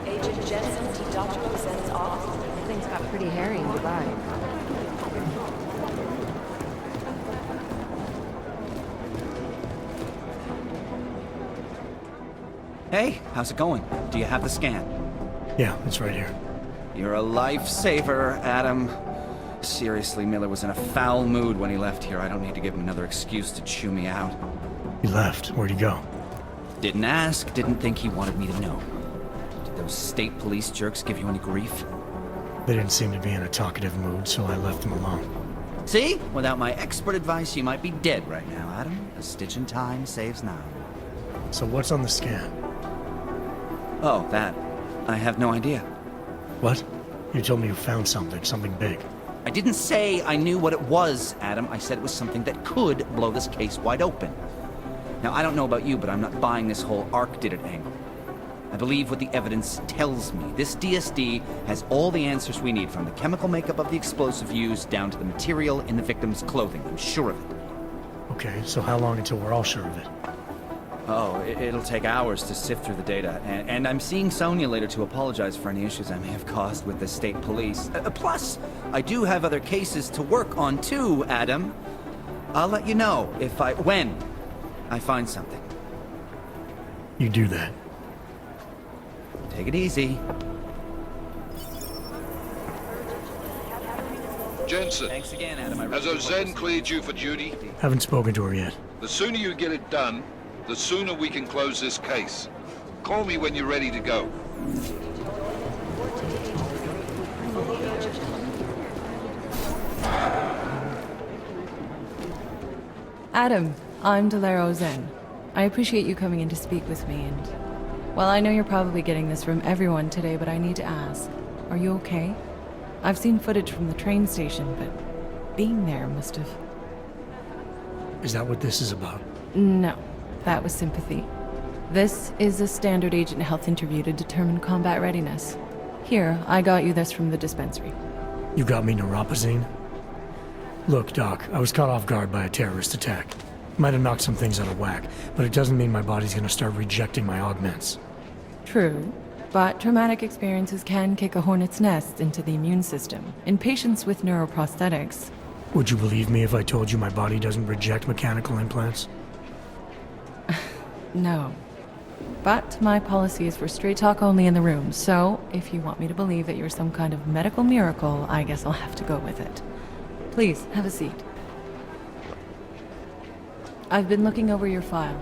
Agent Jensen to Dr. Rosen's office. Things got pretty hairy in Dubai. Hey, how's it going? Do you have the scan? Yeah, it's right here. You're a lifesaver, Adam. Seriously, Miller was in a foul mood when he left here. I don't need to give him another excuse to chew me out. He left. Where'd he go? Didn't ask, didn't think he wanted me to know. Did those state police jerks give you any grief? They didn't seem to be in a talkative mood, so I left them alone. See? Without my expert advice, you might be dead right now, Adam. A stitch in time saves nine. So what's on the scan? Oh, that. I have no idea. What? You told me you found something big. I didn't say I knew what it was, Adam. I said it was something that could blow this case wide open. Now, I don't know about you, but I'm not buying this whole Ark did it angle. I believe what the evidence tells me. This DSD has all the answers we need, from the chemical makeup of the explosive used down to the material in the victim's clothing. I'm sure of it. Okay, so how long until we're all sure of it? Oh, it'll take hours to sift through the data, and I'm seeing Sonia later to apologize for any issues I may have caused with the state police. Plus, I do have other cases to work on too, Adam. I'll let you know when I find something. You do that. Take it easy. Jensen, Thanks again, Adam. has Ozen cleared you for duty? Haven't spoken to her yet. The sooner you get it done, the sooner we can close this case. Call me when you're ready to go. Adam, I'm Delaro Zen. I appreciate you coming in to speak with me, and... well, I know you're probably getting this from everyone today, but I need to ask. Are you okay? I've seen footage from the train station, but being there must have... Is that what this is about? No, that was sympathy. This is a standard agent health interview to determine combat readiness. Here, I got you this from the dispensary. You got me neuropazine? Look, Doc, I was caught off guard by a terrorist attack. Might have knocked some things out of whack, but it doesn't mean my body's gonna start rejecting my augments. True, but traumatic experiences can kick a hornet's nest into the immune system. In patients with neuroprosthetics... Would you believe me if I told you my body doesn't reject mechanical implants? No. But my policy is for straight talk only in the room, so if you want me to believe that you're some kind of medical miracle, I guess I'll have to go with it. Please, have a seat. I've been looking over your file.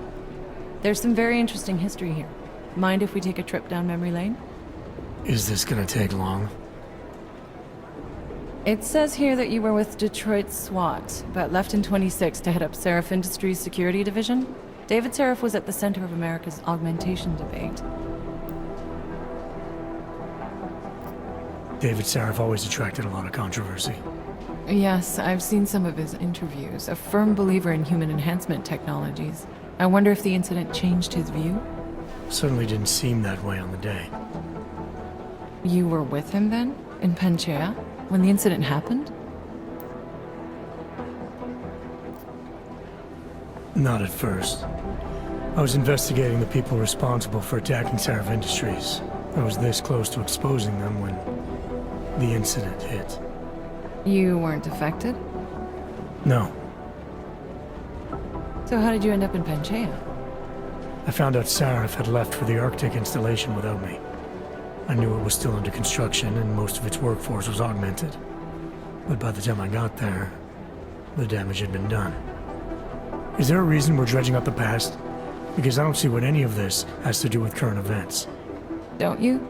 There's some very interesting history here. Mind if we take a trip down memory lane? Is this gonna take long? It says here that you were with Detroit SWAT, but left in 26 to head up Seraph Industries' security division. David Seraph was at the center of America's augmentation debate. David Seraph always attracted a lot of controversy. Yes, I've seen some of his interviews. A firm believer in human enhancement technologies. I wonder if the incident changed his view? Certainly didn't seem that way on the day. You were with him then? In Panchea? When the incident happened? Not at first. I was investigating the people responsible for attacking Seraph Industries. I was this close to exposing them when the incident hit. You weren't affected? No. So how did you end up in Panchea? I found out Seraph had left for the Arctic installation without me. I knew it was still under construction and most of its workforce was augmented. But by the time I got there, the damage had been done. Is there a reason we're dredging up the past? Because I don't see what any of this has to do with current events. Don't you?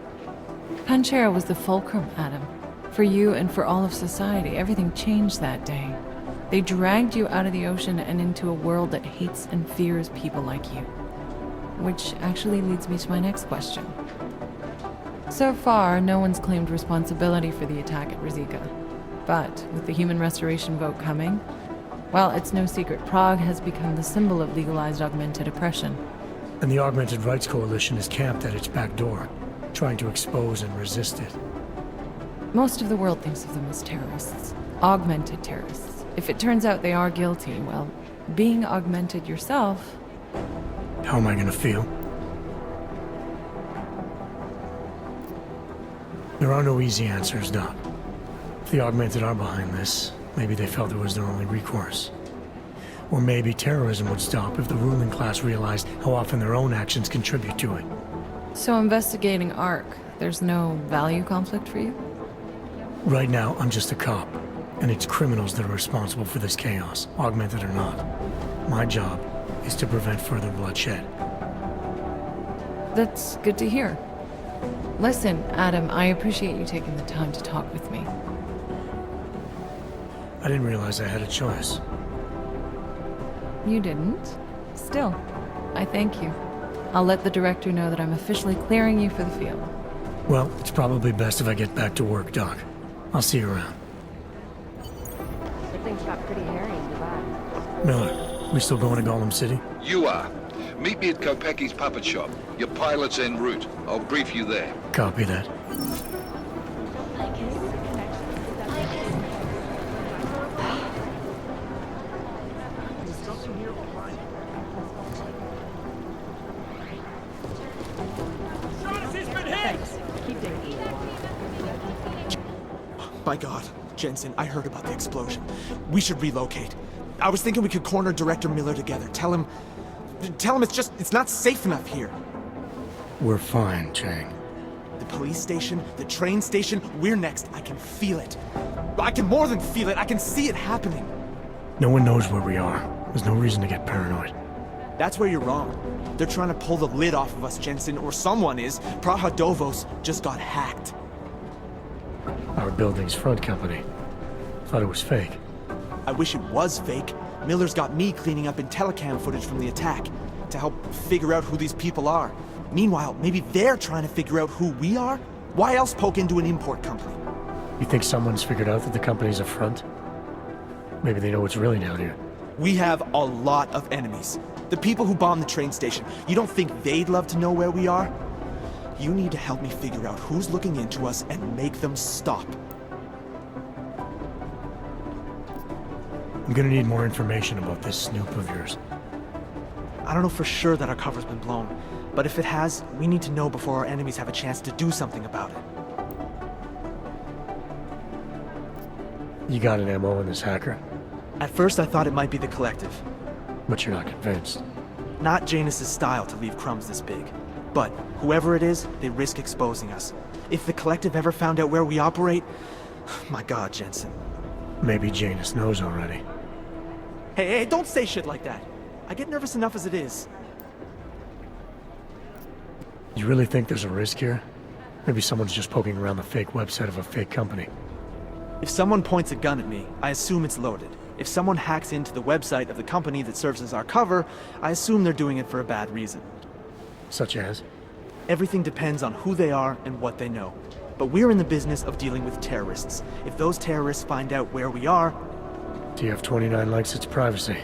Panchea was the fulcrum, Adam. For you and for all of society, everything changed that day. They dragged you out of the ocean and into a world that hates and fears people like you. Which actually leads me to my next question. So far, no one's claimed responsibility for the attack at Rizika. But with the human restoration vote coming, well, it's no secret Prague has become the symbol of legalized augmented oppression. And the Augmented Rights Coalition is camped at its back door, trying to expose and resist it. Most of the world thinks of them as terrorists. Augmented terrorists. If it turns out they are guilty, well, being augmented yourself... How am I gonna feel? are no easy answers, Doc. If the Augmented are behind this, maybe they felt it was their only recourse. Or maybe terrorism would stop if the ruling class realized how often their own actions contribute to it. So investigating ARC, there's no value conflict for you? Right now, I'm just a cop, and it's criminals that are responsible for this chaos, Augmented or not. My job is to prevent further bloodshed. That's good to hear. Listen, Adam, I appreciate you taking the time to talk with me. I didn't realize I had a choice. You didn't? Still, I thank you. I'll let the director know that I'm officially clearing you for the field. Well, it's probably best if I get back to work, Doc. I'll see you around. Things got pretty hairy in Dubai. Miller, we still going to Golem City? You are. Meet me at Kopecki's puppet shop. Your pilot's en route. I'll brief you there. Copy that. My God, Jensen, I heard about the explosion. We should relocate. I was thinking we could corner Director Miller together. Tell him it's not safe enough here. We're fine, Chang. The police station, the train station, we're next. I can feel it. I can more than feel it. I can see it happening. No one knows where we are. There's no reason to get paranoid. That's where you're wrong. They're trying to pull the lid off of us, Jensen, or someone is. Praha Dovos just got hacked. Our building's front company. Thought it was fake. I wish it was fake. Miller's got me cleaning up IntelliCam footage from the attack to help figure out who these people are. Meanwhile, maybe they're trying to figure out who we are? Why else poke into an import company? You think someone's figured out that the company's a front? Maybe they know what's really down here. We have a lot of enemies. The people who bombed the train station. You don't think they'd love to know where we are? You need to help me figure out who's looking into us and make them stop. I'm gonna need more information about this snoop of yours. I don't know for sure that our cover's been blown, but if it has, we need to know before our enemies have a chance to do something about it. You got an MO in this hacker, At first I thought it might be the Collective. but you're not convinced. Not Janus's style to leave crumbs this big. But whoever it is, they risk exposing us. If the Collective ever found out where we operate... My God, Jensen. Maybe Janus knows already. Hey, don't say shit like that. I get nervous enough as it is. You really think there's a risk here? Maybe someone's just poking around the fake website of a fake company. If someone points a gun at me, I assume it's loaded. If someone hacks into the website of the company that serves as our cover, I assume they're doing it for a bad reason. Such as? Everything depends on who they are and what they know. But we're in the business of dealing with terrorists. If those terrorists find out where we are... TF-29 likes its privacy.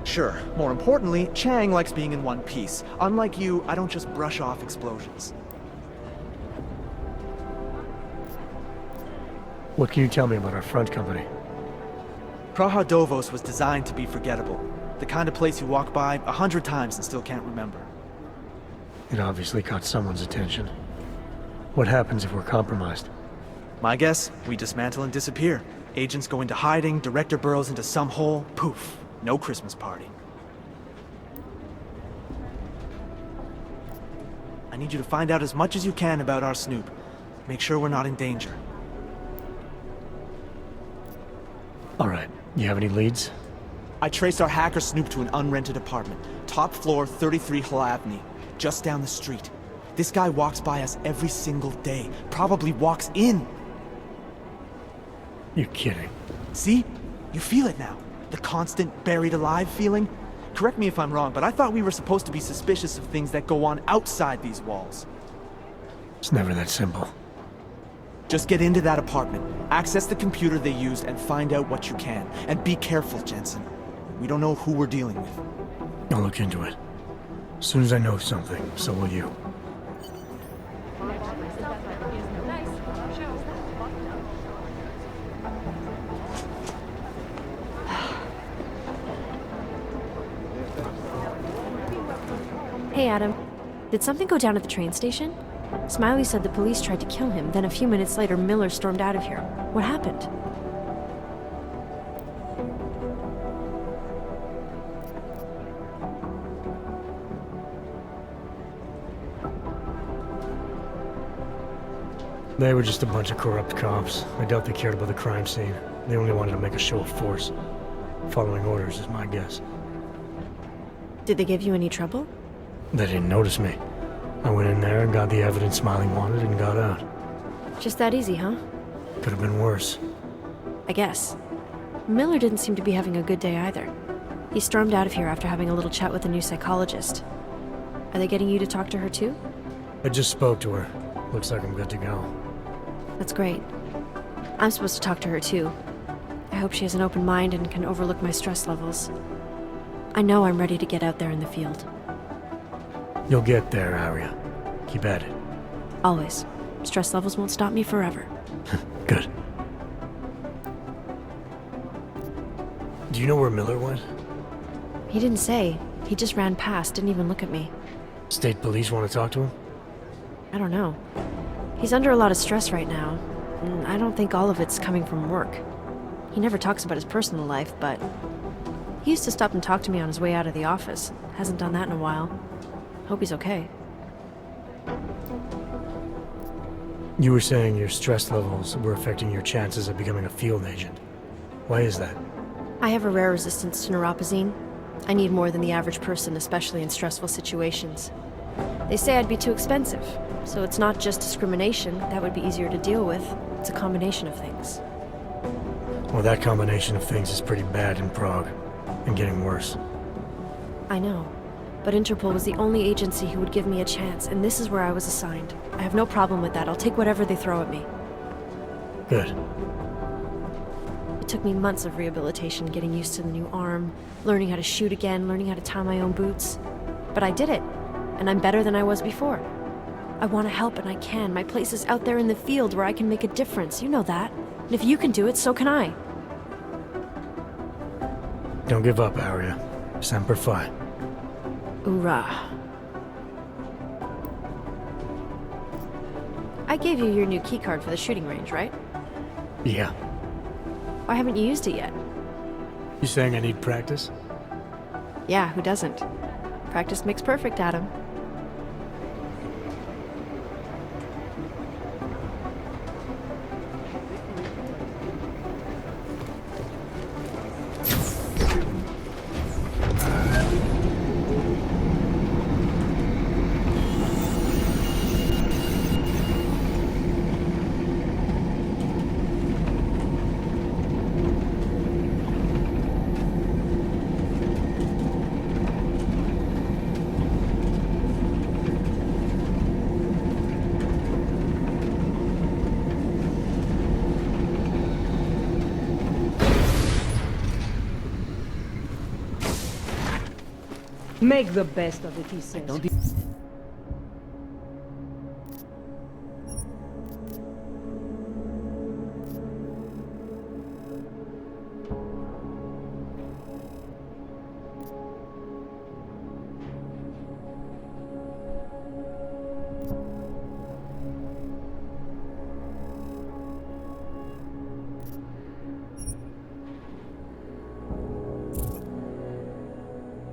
Sure. More importantly, Chang likes being in one piece. Unlike you, I don't just brush off explosions. What can you tell me about our front company? Praha Dovos was designed to be forgettable. The kind of place you walk by 100 times and still can't remember. It obviously caught someone's attention. What happens if we're compromised? My guess, we dismantle and disappear. Agents go into hiding, Director burrows into some hole, poof, no Christmas party. I need you to find out as much as you can about our Snoop. Make sure we're not in danger. All right, you have any leads? I traced our hacker Snoop to an unrented apartment. Top floor, 33 Hlavny, just down the street. This guy walks by us every single day. Probably walks in. You're kidding. See? You feel it now. The constant buried alive feeling. Correct me if I'm wrong, but I thought we were supposed to be suspicious of things that go on outside these walls. It's never that simple. Just get into that apartment, access the computer they used, and find out what you can. And be careful, Jensen. We don't know who we're dealing with. I'll look into it. As soon as I know something, so will you. Hey, Adam. Did something go down at the train station? Smiley said the police tried to kill him, then a few minutes later, Miller stormed out of here. What happened? They were just a bunch of corrupt cops. I doubt they cared about the crime scene. They only wanted to make a show of force. Following orders is my guess. Did they give you any trouble? They didn't notice me. I went in there and got the evidence Smiley wanted and got out. Just that easy, huh? Could have been worse. I guess. Miller didn't seem to be having a good day either. He stormed out of here after having a little chat with the new psychologist. Are they getting you to talk to her too? I just spoke to her. Looks like I'm good to go. That's great. I'm supposed to talk to her too. I hope she has an open mind and can overlook my stress levels. I know I'm ready to get out there in the field. You'll get there, Arya. Keep at it. Always. Stress levels won't stop me forever. Good. Do you know where Miller went? He didn't say. He just ran past, didn't even look at me. State police want to talk to him? I don't know. He's under a lot of stress right now, and I don't think all of it's coming from work. He never talks about his personal life, but he used to stop and talk to me on his way out of the office. Hasn't done that in a while. Hope he's okay. You were saying your stress levels were affecting your chances of becoming a field agent. Why is that? I have a rare resistance to neuropozyne. I need more than the average person, especially in stressful situations. They say I'd be too expensive, so it's not just discrimination. That would be easier to deal with. It's a combination of things. Well, that combination of things is pretty bad in Prague, and getting worse. I know, but Interpol was the only agency who would give me a chance, and this is where I was assigned. I have no problem with that. I'll take whatever they throw at me. Good. It took me months of rehabilitation, getting used to the new arm, learning how to shoot again, learning how to tie my own boots. But I did it, and I'm better than I was before. I want to help, and I can. My place is out there in the field where I can make a difference. You know that. And if you can do it, so can I. Don't give up, Arya. Semper Fi. Hoorah. I gave you your new keycard for the shooting range, right? Yeah. Why haven't you used it yet? You saying I need practice? Yeah, who doesn't? Practice makes perfect, Adam. Make the best of it, he says.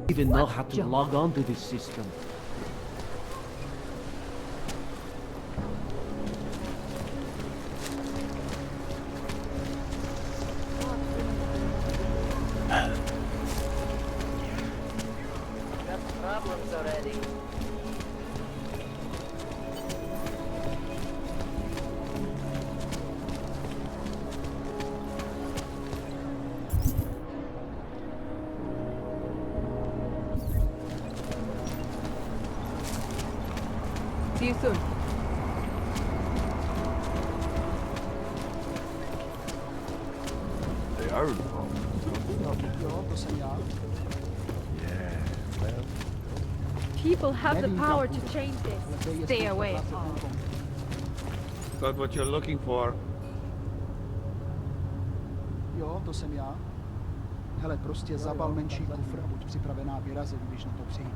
Even know how to log on to this system. Got problems already. See you soon. They are involved. People have the power to change this. Stay away. Got what you're looking for. Jo, to jsem já. Hele, prostě zabal menší kufr a buď připravená vyrazit, když na to přijde.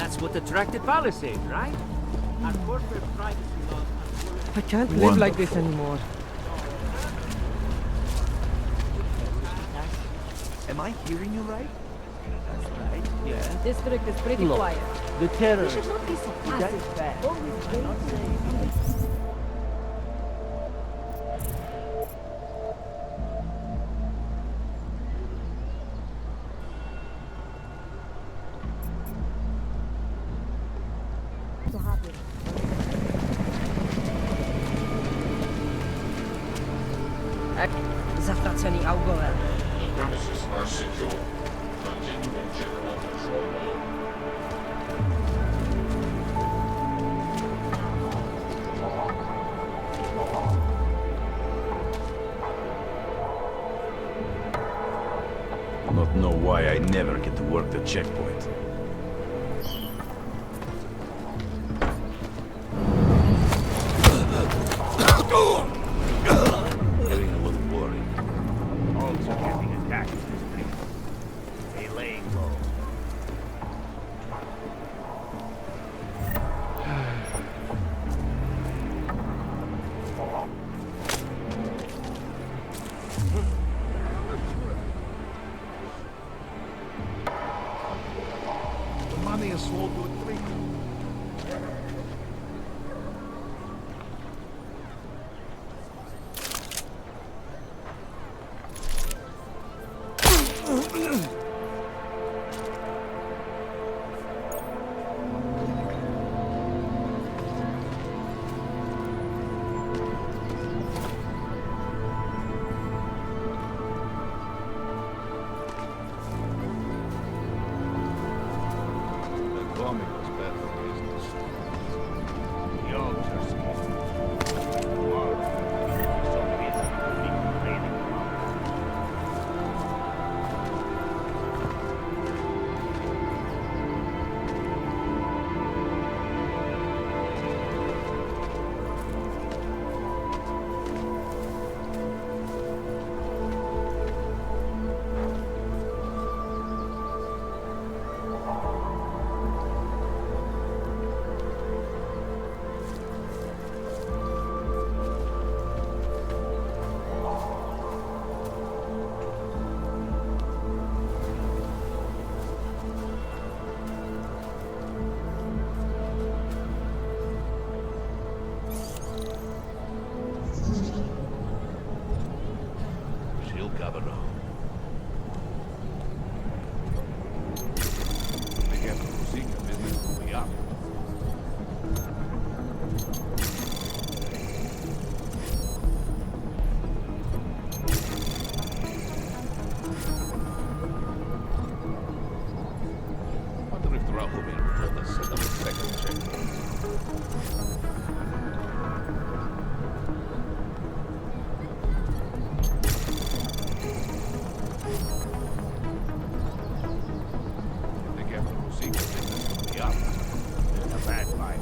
That's what attracted Palisade, right? Our corporate privacy laws. I can't live like this anymore. Am I hearing you right? That's right, yeah. District is pretty Look, quiet. the terrorists. We should not be so passive. Bad. I'm not saying. Zatraceni augové. Premises are secure. Continuing general control. Not know why I never get to work the checkpoint. Getting a little worried. Also getting attacked in this place. They laying low. The money is slow to a trickle. The comic was bad for business. The odds are scared. Tomorrow, we'll be so busy with people trading. She'll cover it all. Be careful, Rosika. Business will be up. Wonder if Drahomir would let us set up a second checkpoint. Be careful, Rosika. Business will be up. There's a bad fight.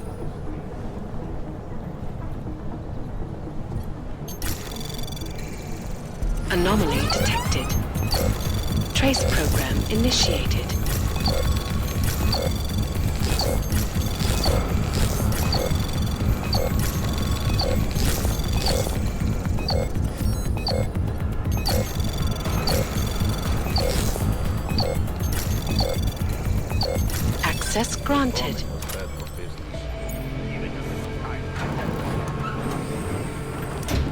Anomaly detected. Trace program initiated. Access granted.